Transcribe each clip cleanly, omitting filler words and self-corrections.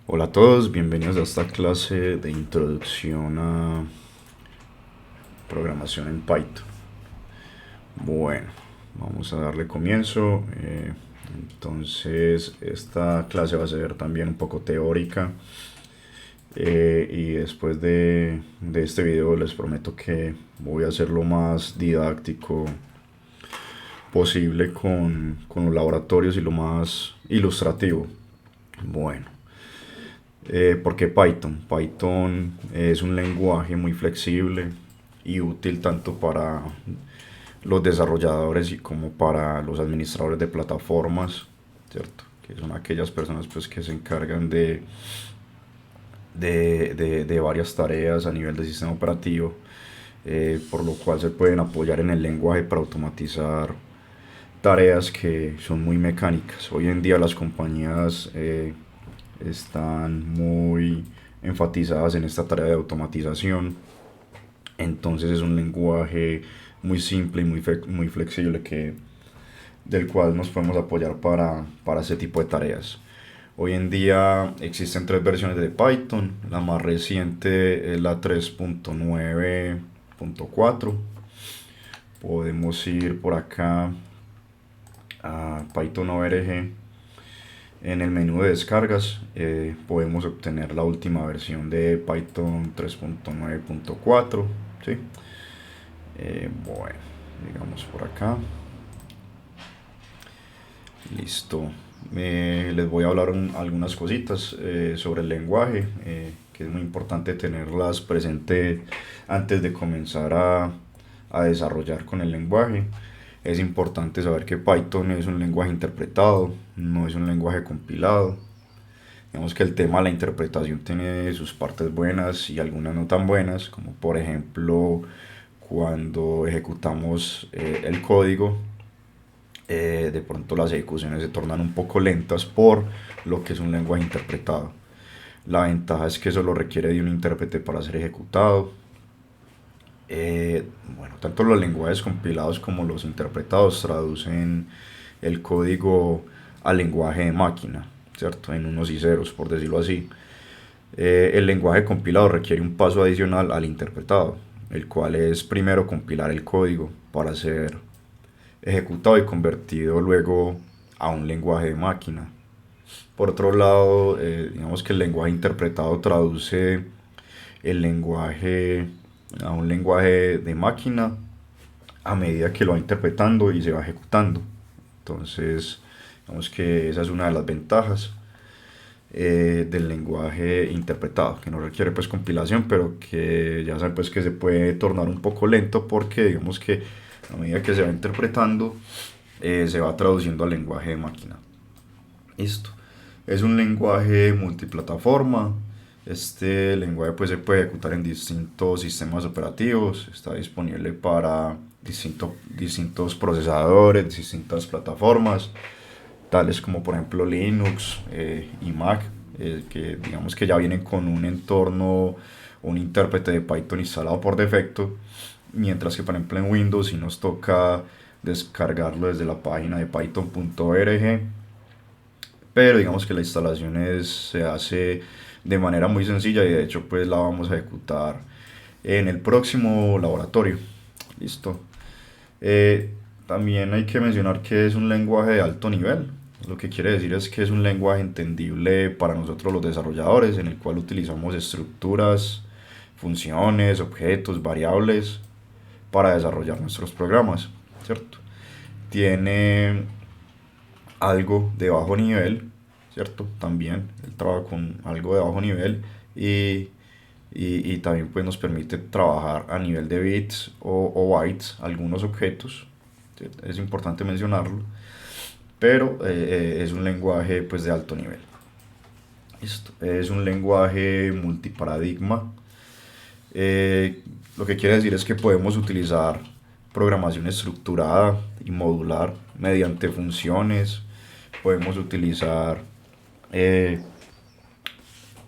Hola a todos, bienvenidos a esta clase de introducción a programación en Python. Bueno, vamos a darle comienzo. Entonces, esta clase va a ser también un poco teórica. Y después de este video les prometo que voy a hacer lo más didáctico posible con los laboratorios y lo más ilustrativo. Bueno, ¿por qué Python? Python es un lenguaje muy flexible y útil tanto para los desarrolladores y como para los administradores de plataformas, ¿cierto? Que son aquellas personas pues, que se encargan de varias tareas a nivel del sistema operativo, por lo cual se pueden apoyar en el lenguaje para automatizar tareas que son muy mecánicas. Hoy en día las compañías están muy enfatizadas en esta tarea de automatización, entonces es un lenguaje muy simple y muy flexible del cual nos podemos apoyar para ese tipo de tareas. Hoy en día existen tres versiones de Python. La más reciente es la 3.9.4. Podemos ir por acá a Python ORG. En el menú de descargas podemos obtener la última versión de Python 3.9.4. ¿Sí? Bueno, digamos por acá. Listo. Les voy a hablar algunas cositas sobre el lenguaje, que es muy importante tenerlas presente antes de comenzar a desarrollar con el lenguaje. Es importante saber que Python es un lenguaje interpretado, no es un lenguaje compilado. Digamos que el tema de la interpretación tiene sus partes buenas y algunas no tan buenas, como por ejemplo cuando ejecutamos el código, de pronto las ejecuciones se tornan un poco lentas por lo que es un lenguaje interpretado. La ventaja es que solo requiere de un intérprete para ser ejecutado. Bueno, tanto los lenguajes compilados como los interpretados traducen el código al lenguaje de máquina, ¿cierto? En unos y ceros, por decirlo así. El lenguaje compilado requiere un paso adicional al interpretado, el cual es primero compilar el código para ser ejecutado y convertido luego a un lenguaje de máquina. Por otro lado, digamos que el lenguaje interpretado traduce el lenguaje a un lenguaje de máquina a medida que lo va interpretando y se va ejecutando. Entonces, digamos que esa es una de las ventajas del lenguaje interpretado, que no requiere pues compilación, pero que ya saben pues que se puede tornar un poco lento porque digamos que a medida que se va interpretando se va traduciendo al lenguaje de máquina. Listo. Es un lenguaje multiplataforma. Este lenguaje pues se puede ejecutar en distintos sistemas operativos. Está disponible para distintos procesadores, distintas plataformas, tales como por ejemplo Linux y Mac, que digamos que ya vienen con un entorno, un intérprete de Python instalado por defecto, mientras que por ejemplo en Windows si nos toca descargarlo desde la página de python.org, pero digamos que la instalación se hace de manera muy sencilla y de hecho pues la vamos a ejecutar en el próximo laboratorio. Listo. También hay que mencionar que es un lenguaje de alto nivel. Lo que quiere decir es que es un lenguaje entendible para nosotros los desarrolladores, en el cual utilizamos estructuras, funciones, objetos, variables para desarrollar nuestros programas, ¿cierto? Tiene algo de bajo nivel, ¿cierto? También él trabaja con algo de bajo nivel y también pues nos permite trabajar a nivel de bits o bytes algunos objetos, ¿cierto? Es importante mencionarlo, pero es un lenguaje pues de alto nivel. Esto es un lenguaje multiparadigma. Lo que quiere decir es que podemos utilizar programación estructurada y modular mediante funciones. Podemos utilizar eh,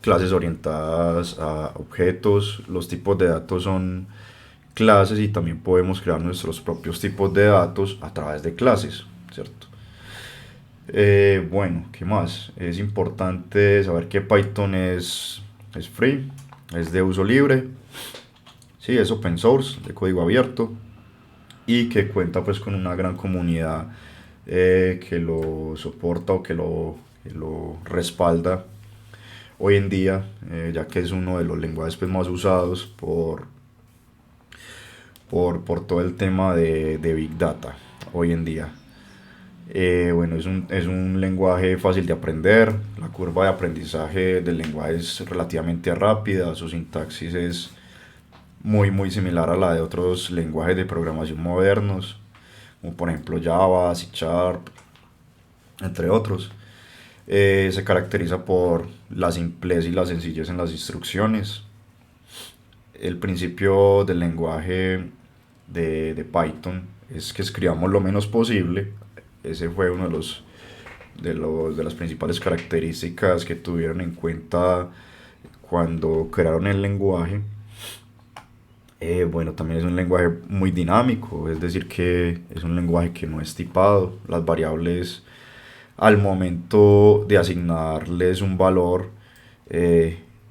clases orientadas a objetos. Los tipos de datos son clases y también podemos crear nuestros propios tipos de datos a través de clases, ¿cierto? Bueno, ¿qué más? Es importante saber que Python es free, es de uso libre, sí, es open source, de código abierto y que cuenta pues con una gran comunidad que lo soporta o que lo respalda hoy en día, ya que es uno de los lenguajes pues, más usados por todo el tema de Big Data hoy en día. Bueno, es un lenguaje fácil de aprender, la curva de aprendizaje del lenguaje es relativamente rápida, su sintaxis es muy similar a la de otros lenguajes de programación modernos, como por ejemplo Java, C Sharp, entre otros. Se caracteriza por la simplez y la sencillez en las instrucciones. El principio del lenguaje de Python es que escribamos lo menos posible. Ese fue uno de las principales características que tuvieron en cuenta cuando crearon el lenguaje. Bueno, también es un lenguaje muy dinámico, es decir, que es un lenguaje que no es tipado. Las variables, al momento de asignarles un valor,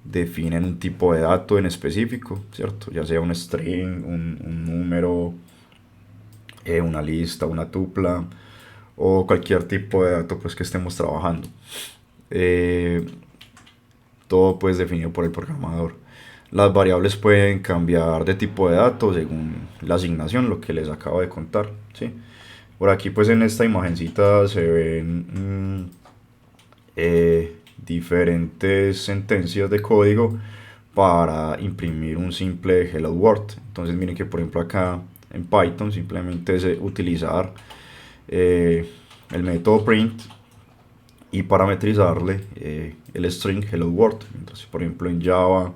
definen un tipo de dato en específico, ¿cierto? Ya sea un string, un número, una lista, una tupla o cualquier tipo de dato pues, que estemos trabajando. Eh, Todo pues definido por el programador. Las variables pueden cambiar de tipo de datos según la asignación, lo que les acabo de contar, ¿sí? Por aquí pues en esta imagencita se ven diferentes sentencias de código para imprimir un simple Hello World. Entonces miren que por ejemplo acá en Python simplemente es utilizar eh, el método print y parametrizarle el string Hello World. Mientras por ejemplo en Java,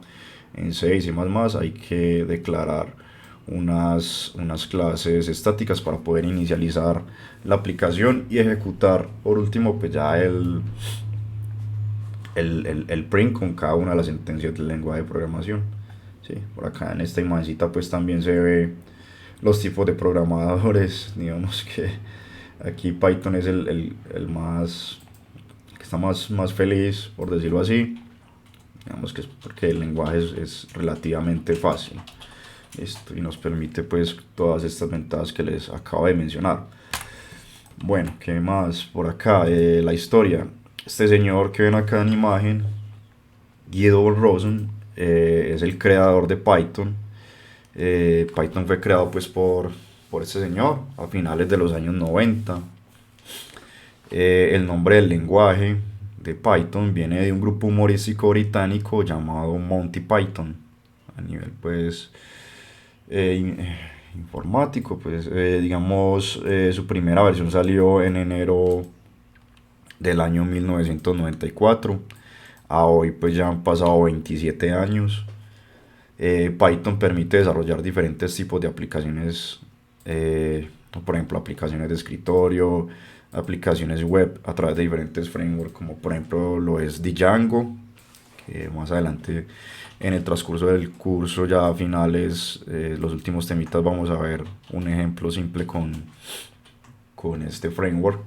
en C y C++ hay que declarar unas clases estáticas para poder inicializar la aplicación y ejecutar por último pues ya el print con cada una de las sentencias del lenguaje de programación. Sí, por acá en esta imagencita pues también se ve los tipos de programadores. Digamos que aquí Python es el más que está más feliz, por decirlo así. Digamos que es porque el lenguaje es relativamente fácil. Esto y nos permite pues todas estas ventajas que les acabo de mencionar. Bueno, ¿qué más? Por acá, la historia. Este señor que ven acá en imagen, Guido Rosen, es el creador de Python. Python fue creado pues por este señor a finales de los años 90. El nombre del lenguaje de Python viene de un grupo humorístico británico llamado Monty Python. A nivel pues informático, pues digamos su primera versión salió en enero del año 1994. A hoy pues ya han pasado 27 años. Python permite desarrollar diferentes tipos de aplicaciones, por ejemplo aplicaciones de escritorio, aplicaciones web a través de diferentes frameworks como por ejemplo lo es Django, que más adelante en el transcurso del curso ya a finales, los últimos temitas vamos a ver un ejemplo simple con este framework.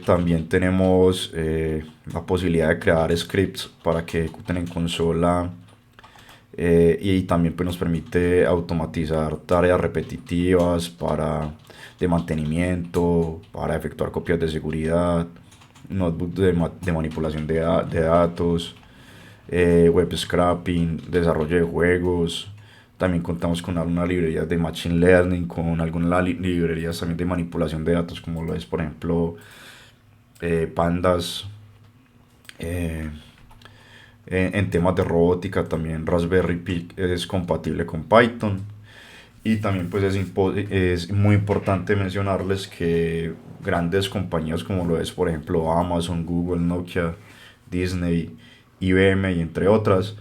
También tenemos la posibilidad de crear scripts para que ejecuten en consola, y también pues, nos permite automatizar tareas repetitivas de mantenimiento, para efectuar copias de seguridad, notebooks de manipulación de datos, web scraping, desarrollo de juegos. También contamos con algunas librerías de Machine Learning, con algunas librerías también de manipulación de datos, como lo es, por ejemplo, Pandas. Eh, en temas de robótica, también Raspberry Pi es compatible con Python. Y también pues es muy importante mencionarles que grandes compañías como lo es, por ejemplo, Amazon, Google, Nokia, Disney, IBM y entre otras,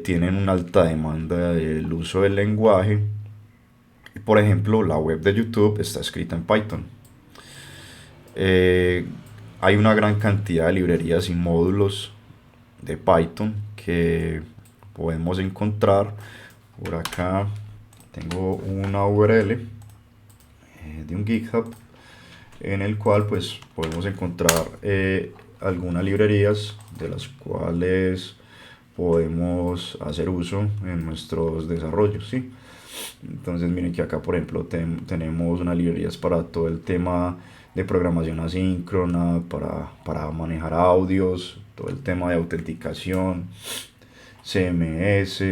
tienen una alta demanda del uso del lenguaje. Por ejemplo, la web de YouTube está escrita en Python. Eh, Hay una gran cantidad de librerías y módulos de Python que podemos encontrar. Por acá tengo una URL de un GitHub en el cual pues podemos encontrar algunas librerías de las cuales podemos hacer uso en nuestros desarrollos, ¿sí? Entonces miren que acá por ejemplo tenemos unas librerías para todo el tema de programación asíncrona, para manejar audios, todo el tema de autenticación, CMS,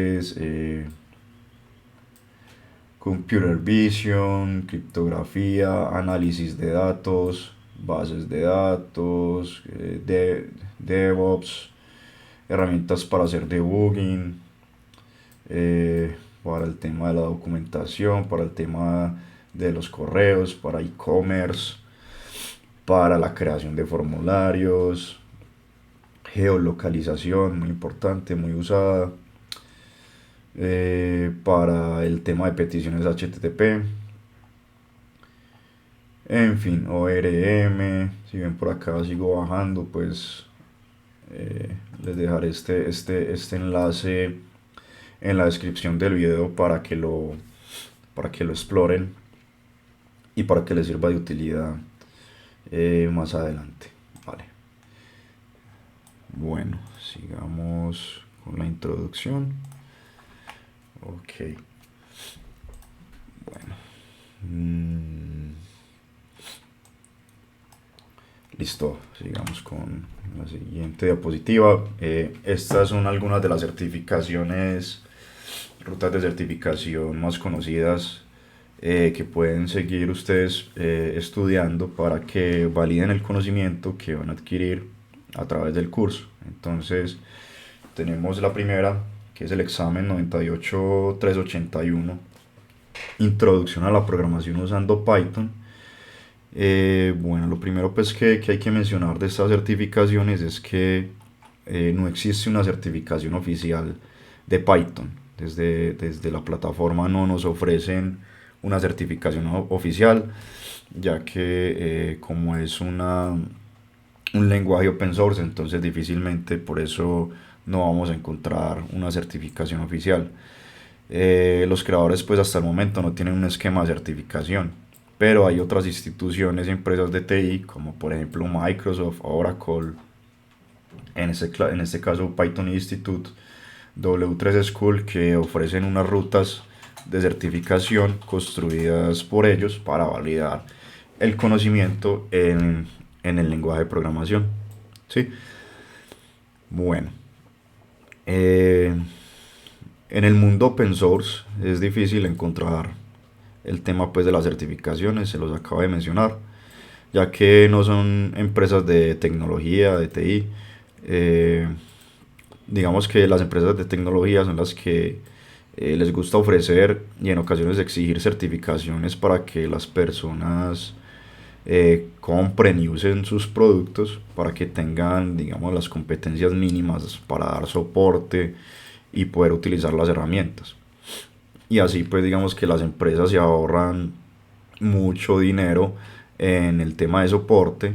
Computer Vision, criptografía, análisis de datos, bases de datos, DevOps, herramientas para hacer debugging, para el tema de la documentación, para el tema de los correos, para e-commerce, para la creación de formularios, geolocalización, muy importante, muy usada, para el tema de peticiones HTTP, en fin, ORM. Si ven por acá sigo bajando, pues les dejaré este enlace en la descripción del video para que lo exploren y para que les sirva de utilidad más adelante. Vale. Bueno, sigamos con la introducción. Ok. Bueno. Listo, sigamos con la siguiente diapositiva. Estas son algunas de las certificaciones, rutas de certificación más conocidas que pueden seguir ustedes estudiando para que validen el conocimiento que van a adquirir a través del curso. Entonces, tenemos la primera, que es el examen 98381, Introducción a la programación usando Python. Bueno, lo primero pues que hay que mencionar de estas certificaciones es que no existe una certificación oficial de Python. Desde la plataforma no nos ofrecen una certificación oficial, ya que como es un lenguaje open source, entonces difícilmente por eso no vamos a encontrar una certificación oficial. Los creadores pues hasta el momento no tienen un esquema de certificación, pero hay otras instituciones y empresas de TI como por ejemplo Microsoft, Oracle, en este caso Python Institute, W3 School, que ofrecen unas rutas de certificación construidas por ellos para validar el conocimiento en el lenguaje de programación. ¿Sí? Bueno, en el mundo open source es difícil encontrar el tema pues de las certificaciones, se los acabo de mencionar, ya que no son empresas de tecnología, de TI. Digamos que las empresas de tecnología son las que les gusta ofrecer y en ocasiones exigir certificaciones para que las personas compren y usen sus productos, para que tengan, digamos, las competencias mínimas para dar soporte y poder utilizar las herramientas. Y así pues digamos que las empresas se ahorran mucho dinero en el tema de soporte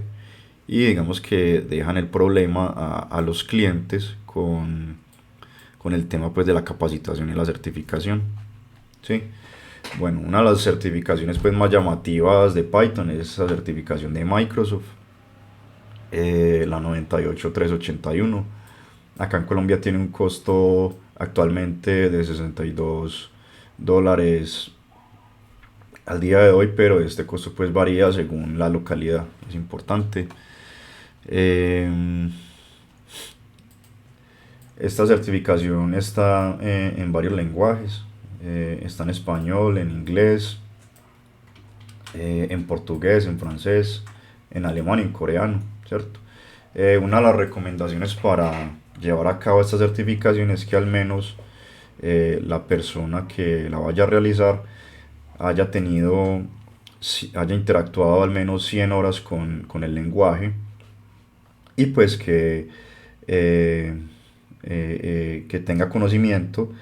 y digamos que dejan el problema a los clientes con el tema pues de la capacitación y la certificación. ¿Sí? Bueno, una de las certificaciones pues más llamativas de Python es la certificación de Microsoft, la 98381. Acá en Colombia tiene un costo actualmente de $62 al día de hoy, pero este costo pues varía según la localidad, es importante. Esta certificación está en varios lenguajes, está en español, en inglés, en portugués, en francés, en alemán y en coreano, ¿cierto? Una de las recomendaciones para llevar a cabo esta certificación es que al menos la persona que la vaya a realizar haya haya interactuado al menos 100 horas con el lenguaje y pues que tenga conocimiento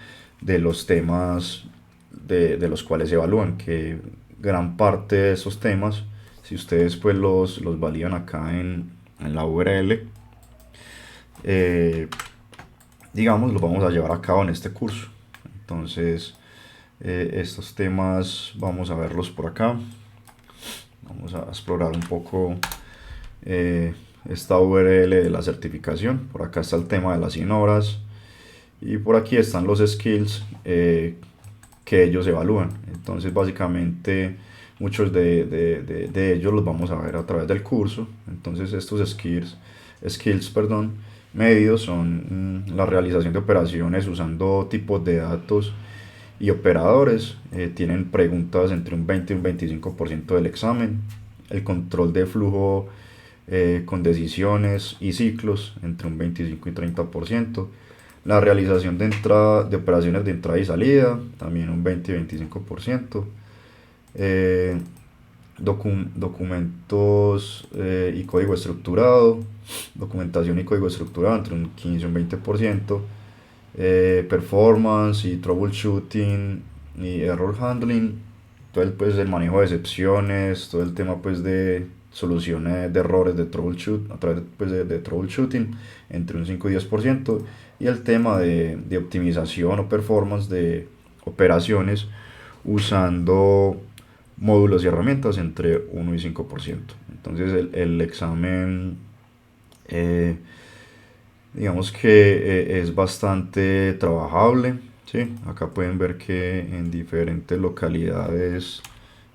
de los temas de los cuales se evalúan, que gran parte de esos temas, si ustedes pues los validan acá en la URL, digamos, los vamos a llevar a cabo en este curso. Entonces, estos temas vamos a verlos por acá. Vamos a explorar un poco esta URL de la certificación. Por acá está el tema de las 100 horas y por aquí están los skills que ellos evalúan. Entonces básicamente muchos de ellos los vamos a ver a través del curso. Entonces estos skills medios son la realización de operaciones usando tipos de datos y operadores. Tienen preguntas entre un 20 y un 25% del examen. El control de flujo con decisiones y ciclos entre un 25 y 30%. La realización de operaciones de entrada y salida, también un 20 y 25%. Documentos y código estructurado, documentación y código estructurado entre un 15 y un 20%. Performance y troubleshooting y error handling, todo el manejo de excepciones, todo el tema pues de soluciones de errores de troubleshoot a través pues, de troubleshooting entre un 5 y 10%, y el tema de optimización o performance de operaciones usando módulos y herramientas entre 1 y 5%. Entonces el examen digamos que es bastante trabajable, ¿sí? Acá pueden ver que en diferentes localidades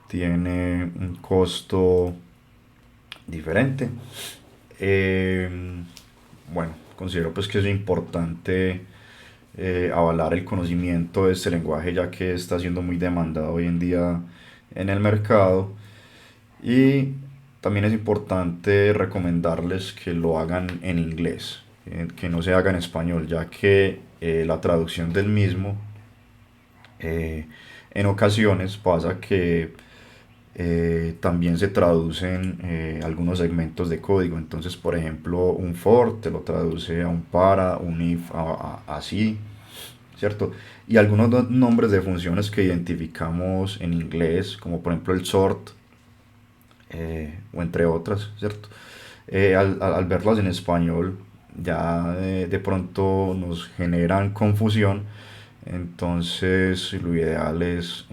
tiene un costo diferente. Bueno, considero pues que es importante avalar el conocimiento de este lenguaje, ya que está siendo muy demandado hoy en día en el mercado, y también es importante recomendarles que lo hagan en inglés, que no se haga en español, ya que la traducción del mismo en ocasiones pasa que también se traducen algunos segmentos de código. Entonces, por ejemplo, un for te lo traduce a un para, un if así, ¿cierto? Y algunos nombres de funciones que identificamos en inglés, como por ejemplo el sort, o entre otras, ¿cierto? Al verlas en español ya de pronto nos generan confusión. Entonces lo ideal es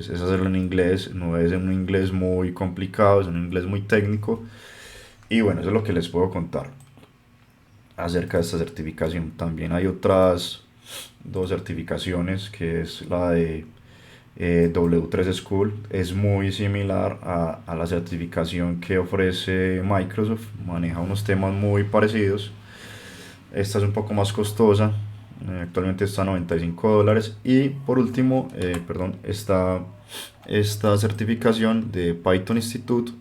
hacerlo en inglés, no es en un inglés muy complicado, es un inglés muy técnico. Y bueno, eso es lo que les puedo contar acerca de esta certificación. También hay otras dos certificaciones, que es la de W3 School. Es muy similar a la certificación que ofrece Microsoft, maneja unos temas muy parecidos. Esta es un poco más costosa, actualmente está a $95. Y por último, está esta certificación de Python Institute,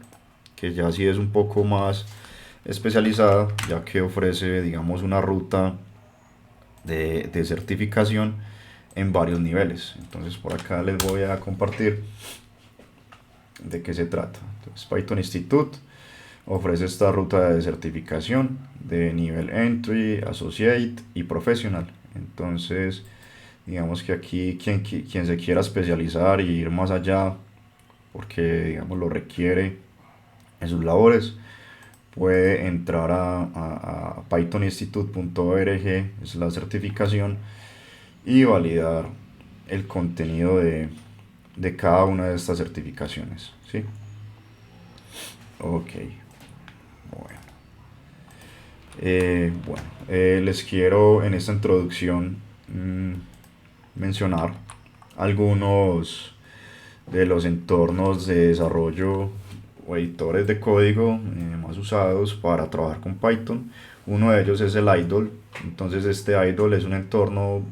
que ya sí es un poco más especializada, ya que ofrece, digamos, una ruta de certificación en varios niveles. Entonces por acá les voy a compartir de qué se trata. Entonces, Python Institute ofrece esta ruta de certificación de nivel Entry, Associate y Professional. Entonces, digamos que aquí quien se quiera especializar y ir más allá, porque digamos lo requiere en sus labores, puede entrar a pythoninstitute.org, es la certificación, y validar el contenido de cada una de estas certificaciones, ¿sí? Ok, bueno. Les quiero en esta introducción mencionar algunos de los entornos de desarrollo o editores de código más usados para trabajar con Python. Uno de ellos es el idle. Entonces este idle es un entorno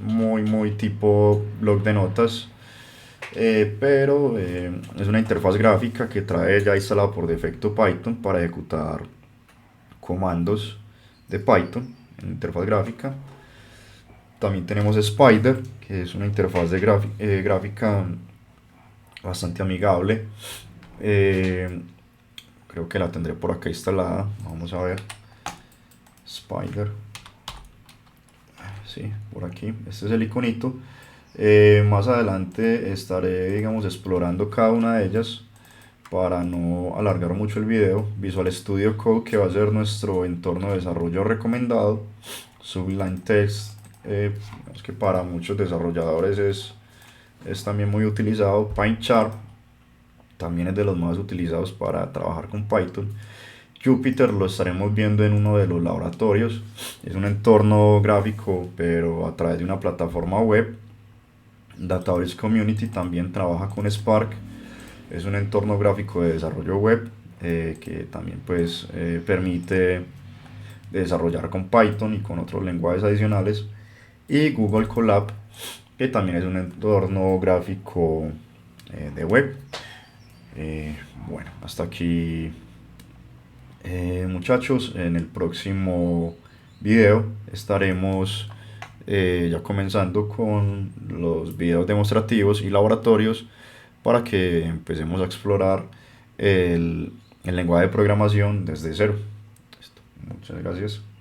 muy tipo blog de notas, pero es una interfaz gráfica que trae ya instalado por defecto Python para ejecutar comandos de Python en interfaz gráfica. También tenemos Spider, que es una interfaz gráfica bastante amigable. Creo que la tendré por acá instalada. Vamos a ver. Spider. Sí, por aquí. Este es el iconito. Más adelante estaré, digamos, explorando cada una de ellas para no alargar mucho el video. Visual Studio Code, que va a ser nuestro entorno de desarrollo recomendado. Sublime Text, es que para muchos desarrolladores es también muy utilizado. PyCharm también es de los más utilizados para trabajar con Python. Jupyter lo estaremos viendo en uno de los laboratorios. Es un entorno gráfico, pero a través de una plataforma web. Database Community también trabaja con Spark. Es un entorno gráfico de desarrollo web que también pues permite desarrollar con Python y con otros lenguajes adicionales. Y Google Colab, que también es un entorno gráfico de web. Bueno, hasta aquí muchachos. En el próximo video estaremos ya comenzando con los videos demostrativos y laboratorios para que empecemos a explorar el lenguaje de programación desde cero. Muchas gracias.